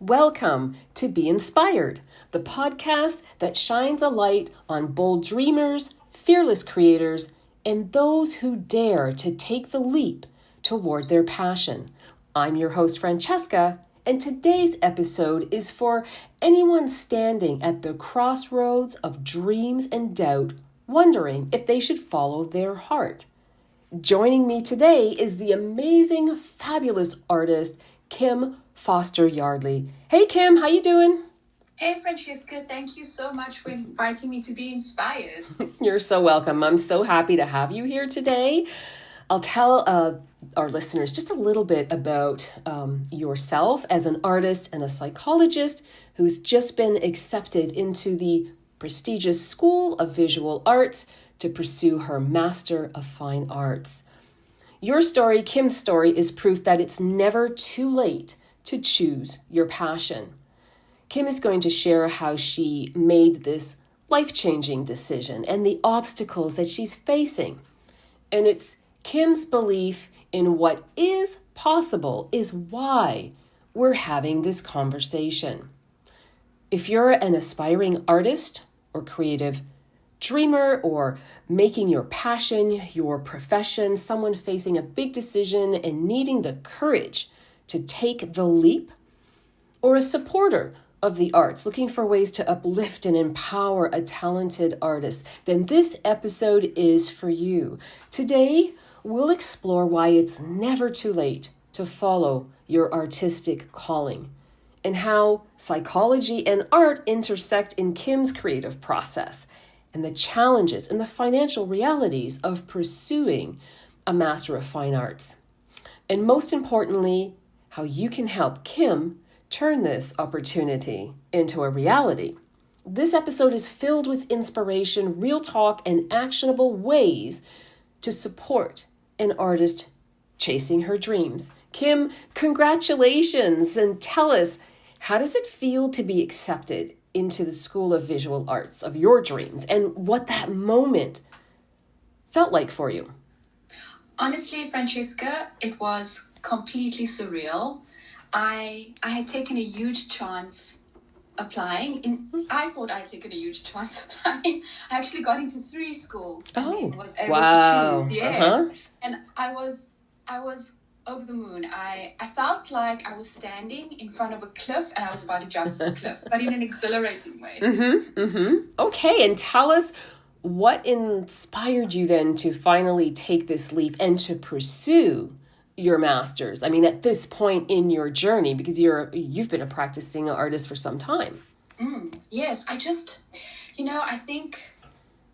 Welcome to Be Inspired, the podcast that shines a light on bold dreamers, fearless creators, and those who dare to take the leap toward their passion. I'm your host, Francesca, and today's episode is for anyone standing at the crossroads of dreams and doubt, wondering if they should follow their heart. Joining me today is the amazing, fabulous artist, Kim Foster Yardley. Hey Kim, how you doing? Hey Francesca, thank you so much for inviting me to be inspired. You're so welcome. I'm so happy to have you here today. I'll tell our listeners just a little bit about yourself as an artist and a psychologist who's just been accepted into the prestigious School of Visual Arts to pursue her Master of Fine Arts. Your story, Kim's story, is proof that it's never too late to choose your passion. Kim is going to share how she made this life-changing decision and the obstacles that she's facing. And it's Kim's belief in what is possible is why we're having this conversation. If you're an aspiring artist or creative dreamer or making your passion your profession, someone facing a big decision and needing the courage to take the leap, or a supporter of the arts looking for ways to uplift and empower a talented artist, then this episode is for you. Today, we'll explore why it's never too late to follow your artistic calling and how psychology and art intersect in Kim's creative process, and the challenges and the financial realities of pursuing a Master of Fine Arts. And most importantly, how you can help Kim turn this opportunity into a reality. This episode is filled with inspiration, real talk, and actionable ways to support an artist chasing her dreams. Kim, congratulations, and tell us, how does it feel to be accepted into the School of Visual Arts of your dreams and what that moment felt like for you? Honestly, Francesca, it was completely surreal. I had taken a huge chance applying. I thought I'd taken a huge chance applying. I actually got into 3 schools and was able to choose. Yes. And I was over the moon. I felt like I was standing in front of a cliff and I was about to jump the cliff, but in an exhilarating way. Okay, and tell us what inspired you then to finally take this leap and to pursue your master's. I mean, at this point in your journey, because you've been a practicing artist for some time. Yes, I think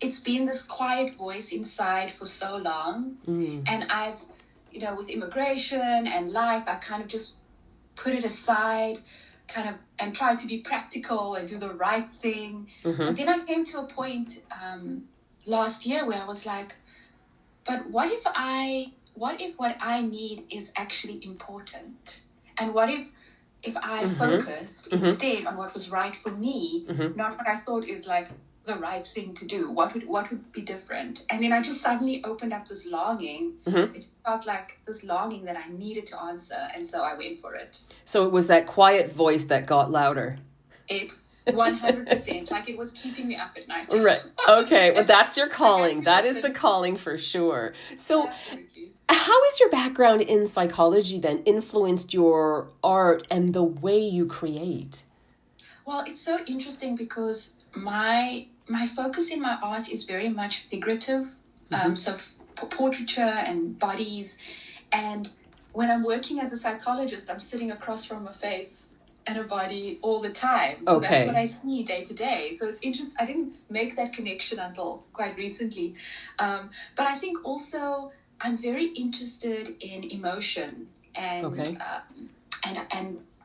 it's been this quiet voice inside for so long, and I've with immigration and life, I kind of just put it aside, and tried to be practical and do the right thing. But then I came to a point last year where I was like, but what if what I need is actually important? And what if I focused instead on what was right for me, not what I thought is like the right thing to do? What would be different? And then I just suddenly opened up this longing. It felt like this longing that I needed to answer, and so I went for it. So it was that quiet voice that got louder. It 100%, like it was keeping me up at night. Right. Okay. Well, that's your calling. That is the calling for sure. So Absolutely. How has your background in psychology then influenced your art and the way you create? Well, it's so interesting because my focus in my art is very much figurative, so portraiture and bodies. And when I'm working as a psychologist, I'm sitting across from a face and a body all the time. So That's what I see day to day. So it's interesting. I didn't make that connection until quite recently. But I think also I'm very interested in emotion and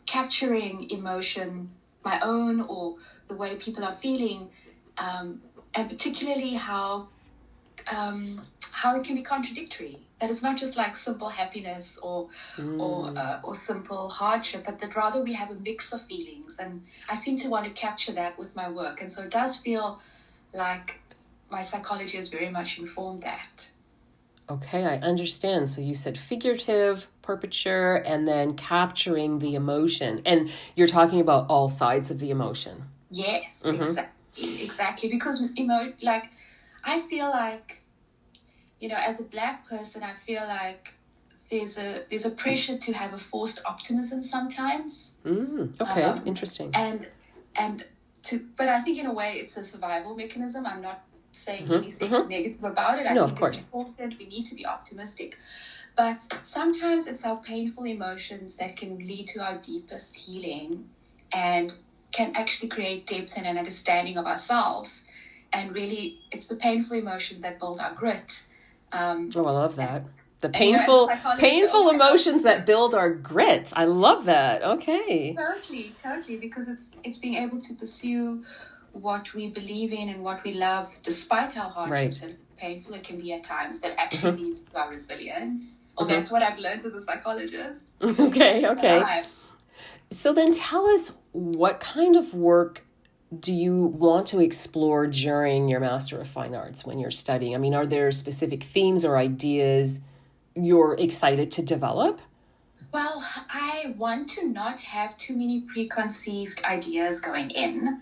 capturing emotion, my own or the way people are feeling, and particularly how it can be contradictory. That it's not just like simple happiness or simple hardship, but that rather we have a mix of feelings. And I seem to want to capture that with my work. And so it does feel like my psychology has very much informed that. Okay, I understand. So you said figurative, portraiture, and then capturing the emotion. And you're talking about all sides of the emotion. Yes, exactly. Because like I feel like, as a Black person, I feel like there's a pressure to have a forced optimism sometimes. Okay, interesting. But I think in a way it's a survival mechanism. I'm not saying anything negative about it. I No, think of course. it's important. We need to be optimistic. But sometimes it's our painful emotions that can lead to our deepest healing and can actually create depth and an understanding of ourselves. And really, it's the painful emotions that build our grit. I love that. The painful emotions that build our grit. I love that. Okay. Totally, because it's being able to pursue what we believe in and what we love, despite how hardships and painful it can be at times, that actually leads to our resilience. Or that's what I've learned as a psychologist. Okay. So then tell us, what kind of work do you want to explore during your Master of Fine Arts when you're studying? I mean, are there specific themes or ideas you're excited to develop? Well, I want to not have too many preconceived ideas going in.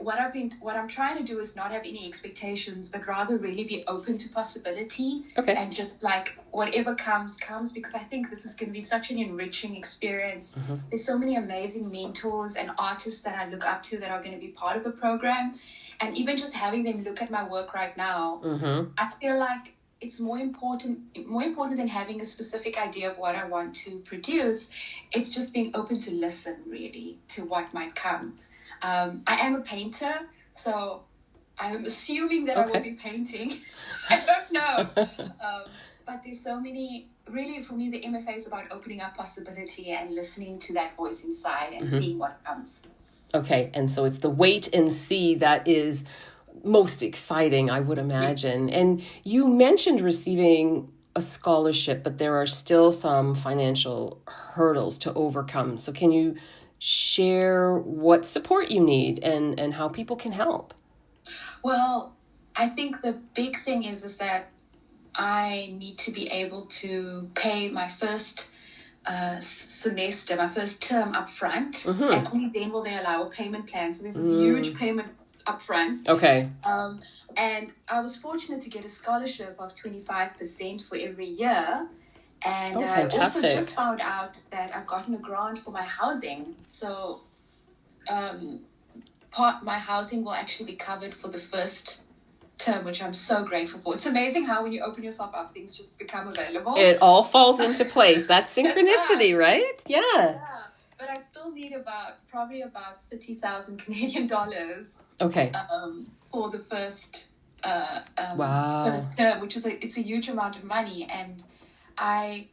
What I'm trying to do is not have any expectations, but rather really be open to possibility. And just like whatever comes, because I think this is going to be such an enriching experience. There's so many amazing mentors and artists that I look up to that are going to be part of the program. And even just having them look at my work right now, I feel like it's more important than having a specific idea of what I want to produce. It's just being open to listen, really, to what might come. I am a painter, so I'm assuming that I will be painting. I don't know. But there's so many, really, for me, the MFA is about opening up possibility and listening to that voice inside and seeing what comes. Okay, and so it's the wait and see that is most exciting, I would imagine. And you mentioned receiving a scholarship, but there are still some financial hurdles to overcome. So can you share what support you need and how people can help? Well, I think the big thing is that I need to be able to pay my first semester, my first term up front, and only then will they allow a payment plan. So there's this huge payment up front. And I was fortunate to get a scholarship of 25% for every year. And I also just found out that I've gotten a grant for my housing. So my housing will actually be covered for the first term, which I'm so grateful for. It's amazing how when you open yourself up, things just become available. It all falls into place. That's synchronicity, right? Yeah. But I still need probably about 30,000 Canadian dollars. For the first first term, which is it's a huge amount of money. And I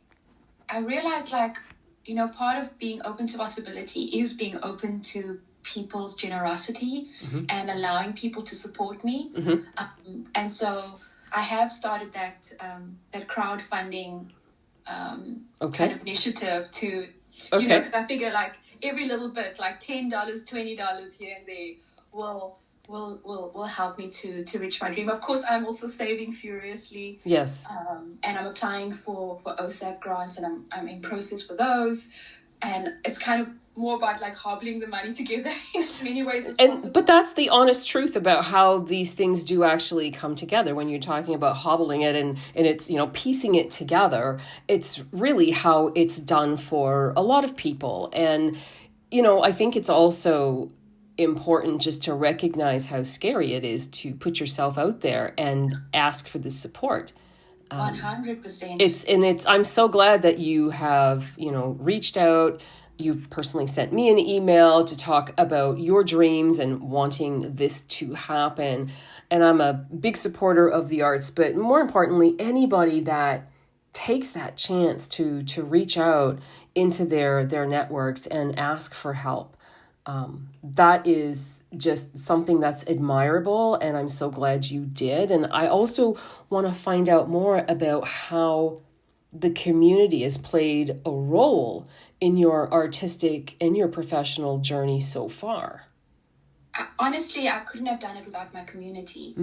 realized, part of being open to possibility is being open to people's generosity and allowing people to support me. And so I have started that crowdfunding kind of initiative to because I figure every little bit, $10, $20 here and there will help me to reach my dream. Of course, I'm also saving furiously. Yes. And I'm applying for OSAP grants, and I'm in process for those. And it's kind of more about hobbling the money together in as many ways as possible. But that's the honest truth about how these things do actually come together. When you're talking about hobbling it and it's, piecing it together, it's really how it's done for a lot of people. And, I think it's also important just to recognize how scary it is to put yourself out there and ask for the support. 100%. I'm so glad that you have, reached out. You've personally sent me an email to talk about your dreams and wanting this to happen. And I'm a big supporter of the arts, but more importantly, anybody that takes that chance to reach out into their networks and ask for help. That is just something that's admirable, and I'm so glad you did. And I also want to find out more about how the community has played a role in your artistic and your professional journey so far. honestly, I couldn't have done it without my community.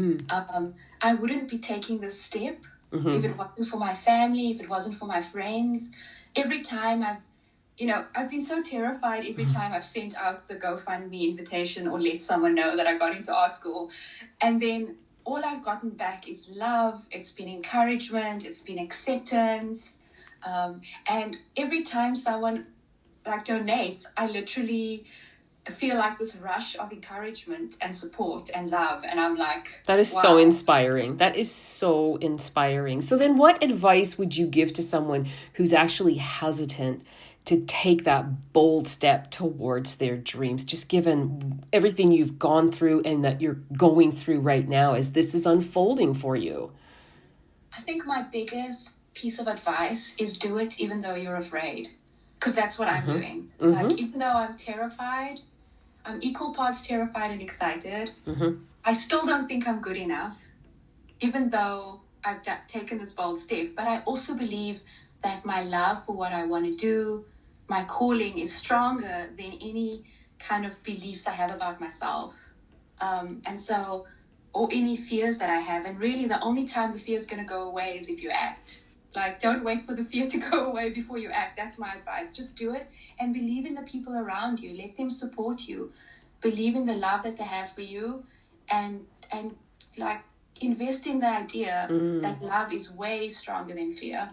I wouldn't be taking this step if it wasn't for my family, if it wasn't for my friends. Every time I've been so terrified every time I've sent out the GoFundMe invitation or let someone know that I got into art school. And then all I've gotten back is love. It's been encouragement. It's been acceptance. And every time someone donates, I literally feel like this rush of encouragement and support and love. And I'm like, that is wow. So inspiring. That is so inspiring. So then what advice would you give to someone who's actually hesitant to take that bold step towards their dreams, just given everything you've gone through and that you're going through right now as this is unfolding for you? I think my biggest piece of advice is do it even though you're afraid. Because that's what I'm doing. Even though I'm terrified, I'm equal parts terrified and excited. I still don't think I'm good enough, even though I've taken this bold step. But I also believe that my love for what I want to do, my calling is stronger than any kind of beliefs I have about myself. Or any fears that I have. And really the only time the fear is going to go away is if you act. Don't wait for the fear to go away before you act. That's my advice. Just do it and believe in the people around you. Let them support you. Believe in the love that they have for you and invest in the idea that love is way stronger than fear.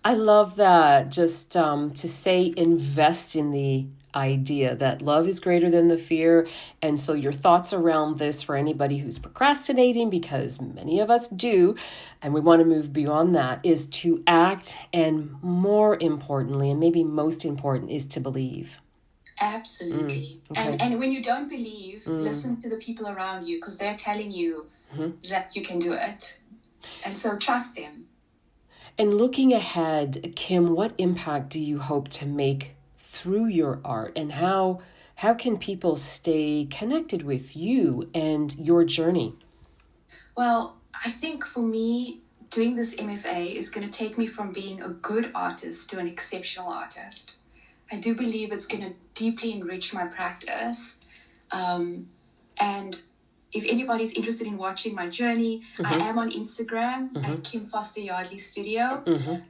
I love that. Just to say invest in the idea that love is greater than the fear. And so your thoughts around this for anybody who's procrastinating, because many of us do, and we want to move beyond that, is to act, and more importantly, and maybe most important, is to believe. Absolutely. Okay. And when you don't believe, listen to the people around you, because they're telling you that you can do it. And so trust them. And looking ahead, Kim, what impact do you hope to make through your art, and how can people stay connected with you and your journey? Well, I think for me, doing this MFA is going to take me from being a good artist to an exceptional artist. I do believe it's going to deeply enrich my practice. And if anybody's interested in watching my journey, I am on Instagram at Kim Foster Yardley Studio.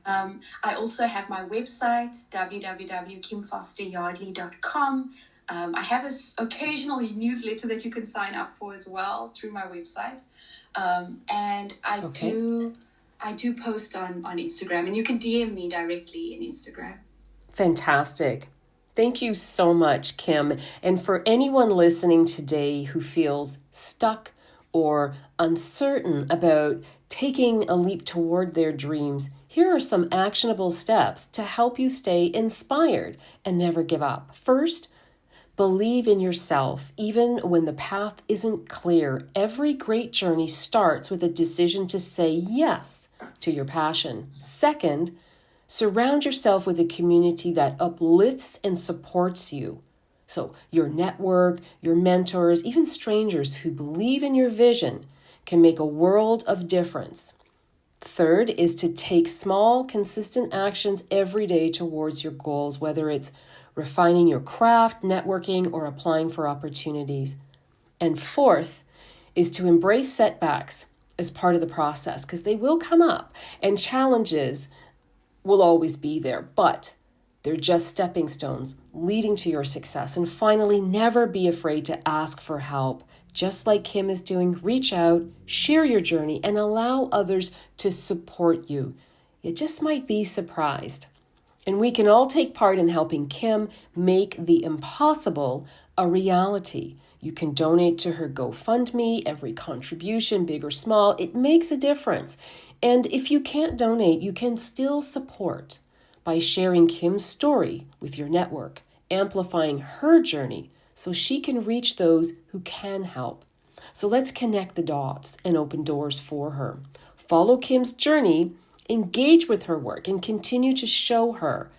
I also have my website, www.kimfosteryardley.com. I have this occasional newsletter that you can sign up for as well through my website. And I do post on Instagram, and you can DM me directly in Instagram. Fantastic. Thank you so much, Kim. And for anyone listening today who feels stuck or uncertain about taking a leap toward their dreams, here are some actionable steps to help you stay inspired and never give up. First, believe in yourself, even when the path isn't clear. Every great journey starts with a decision to say yes to your passion. Second, surround yourself with a community that uplifts and supports you. So your network, your mentors, even strangers who believe in your vision can make a world of difference. Third is to take small, consistent actions every day towards your goals, whether it's refining your craft, networking, or applying for opportunities. And fourth is to embrace setbacks as part of the process, because they will come up, and challenges will always be there, but they're just stepping stones leading to your success. And finally, never be afraid to ask for help. Just like Kim is doing, reach out, share your journey, and allow others to support you. You just might be surprised. And we can all take part in helping Kim make the impossible a reality. You can donate to her GoFundMe. Every contribution, big or small, it makes a difference. And if you can't donate, you can still support by sharing Kim's story with your network, amplifying her journey so she can reach those who can help. So let's connect the dots and open doors for her. Follow Kim's journey, engage with her work, and continue to show her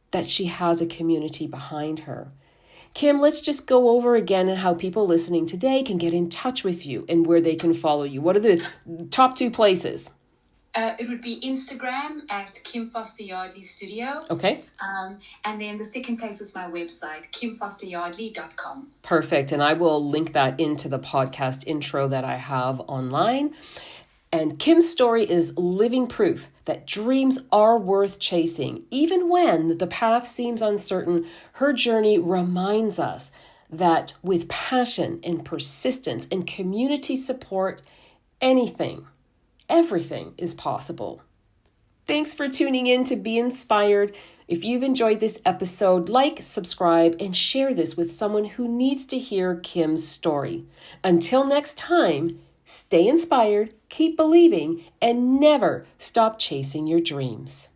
that she has a community behind her. Kim, let's just go over again how people listening today can get in touch with you and where they can follow you. What are the top 2 places? It would be Instagram at Kim Foster Yardley Studio. Okay. And then the second place is my website, kimfosteryardley.com. Perfect. And I will link that into the podcast intro that I have online. And Kim's story is living proof that dreams are worth chasing. Even when the path seems uncertain, her journey reminds us that with passion and persistence and community support, everything is possible. Thanks for tuning in to Be Inspired. If you've enjoyed this episode, like, subscribe, and share this with someone who needs to hear Kim's story. Until next time, stay inspired, keep believing, and never stop chasing your dreams.